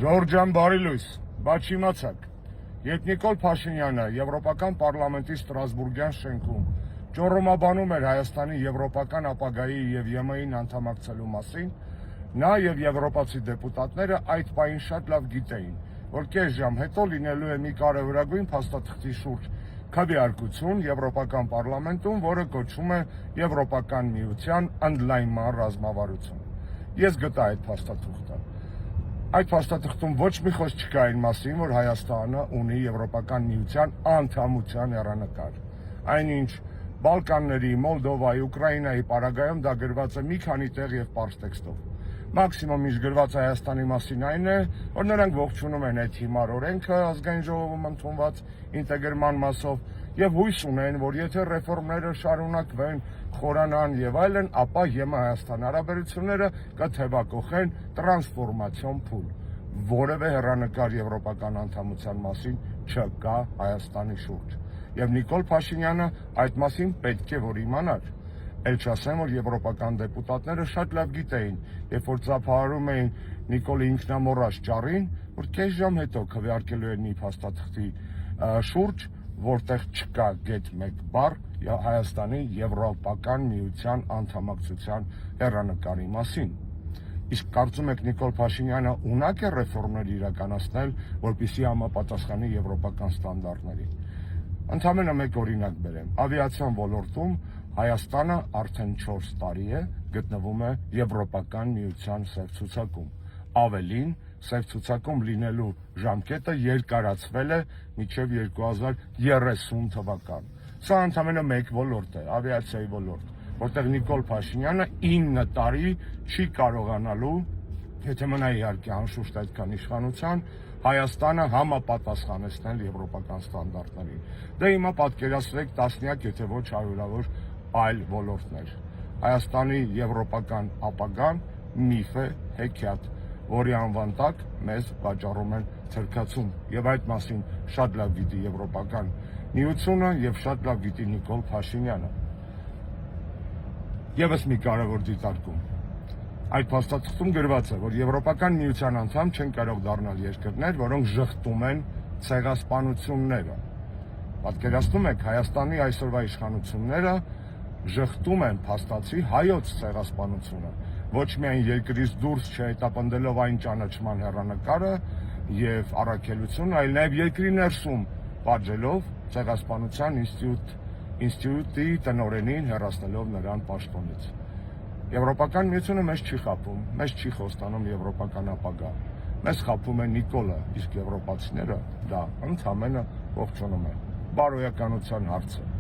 Ժորժան բարի լույս, բայց իմացաք, երբ Նիկոլ Փաշինյանը Եվրոպական պարլամենտի Ստրասբուրգյան շենքում ճոռոմաբանում էր Հայաստանի եվրոպական ապագայի եւ ԵՄ-ին անդամակցելու մասին, նա եւ եվրոպացի դեպուտատները այդ պահին շատ լավ գիտեին, որ կես ժամ հետո լինելու է մի կարևորագույն փաստաթղթի շուրջ քվեարկություն Եվրոպական պարլամենտում, որը կոչվում է Եվրոպական միության ընդլայնման ռազմավարություն։ Ես գտա այդ փաստաթղթը։ Այդ փաստաթղթում ոչ մի խոսք չկա այն մասին, որ Հայաստանը ունի Եվրոպական միության անդամության հեռանկար։ Այնինչ Բալկանների, Մոլդովայի, Ուկրաինայի պարագայում դա գրված է մի քանի տեղ եւ պարզ տեքստով։ Մաքսիմում ինչ գրված Հայաստանի մասին այն է, որ նրանք ողջունում են այդ հիմար օրենքը ազգային ժողովում ընդունված ինտեգրման մասով եւ հույս ունեն, որ եթե ռեֆորմները շարունակվեն, խորանան եւ այլն, ապա ԵՄ-Հայաստան հարաբերությունները կթևակոխեն տրանսֆորմացիոն փուլ։ Որևէ հեռանկար եվրոպական անդամության մասին չկա Հայաստանի շուրջ։ Եվ Նիկոլ Փաշինյանը այդ մասին պետք է որ իմանար։ Էլ չասեմ, որ եվրոպական դեպուտատները շատ լավ գիտեին, երբ որ ծափահարում էին Նիկոլի ինքնամոռաջ ճառին, որ կես ժամ հետո քվեարկելու են մի փաստաթղթի շուրջ, որտեղ չկա գեթ մեկ բառ Հայաստանի Եվրոպական միության անդամակցության հեռանկարի մասին։ Իսկ կարծում եք Նիկոլ Փաշինյանը ունակ է ռեֆորմներ իրականացնել, որպեսզի համապատասխանի եվրոպական ստանդարտներին։ Ընդամենը մեկ օրինակ բերեմ։ Ավիացիոն ոլորտում Հայաստանը արդեն 4 տարի է գտնվում է Եվրոպական միության սև ցուցակում։ Ավելին, սև ցուցակում լինելու ժամկետը երկարացվել է մինչև 2030 թվական։ Սա ընդամենը մեկ ոլորտ է, ավիացիայի ոլորտ, որտեղ Նիկոլ Փաշինյանը 9 տարի չի կարողանալու, եթե մնա իհարկե անշուշտ այդքան իշխանության, Հայաստանը համապատասխանեցնել եվրոպական ստանդարտներին։ Դե հիմա պատկերացրեք տասնյակ, եթե ոչ հարյուրավոր այլ ոլորտներ։ Հայաստանի եվրոպական ապագան միֆ է, հեքիաթ, որի անվան տակ մեզ վաճառում են թրքացում։ Եվ այդ մասին շատ լավ գիտի Եվրոպական միությունը եւ շատ լավ գիտի Նիկոլ Փաշինյանը։ Եվս մի կարևոր դիտարկում։ Այդ փաստաթղթում գրված է, որ Եվրոպական միության անդամ չեն կարող դառնալ երկրներ, որոնք ժխտում են ցեղասպանությունները։ Պատկերացնում եք, Հայաստանի այսօրվա իշխանությունները ժխտում են փաստացի հայոց ցեղասպանությունը, ոչ միայն երկրից դուրս չհետապնդելով այն ճանաչման հեռանկարը եւ առաքելությունը, այլ նաեւ երկրի ներսում պատժելով ցեղասպանության ինստիտուտի տնօրենին հեռացնելով նրան պաշտոնից։ Եվրոպական միությունը մեզ չի խաբում, մեզ չի խոստանում եվրոպական ապագա։ Մեզ խաբում է Նիկոլը, իսկ եվրոպացիները դա ընդամենը ողջունում են։ Բարոյականության հարց է։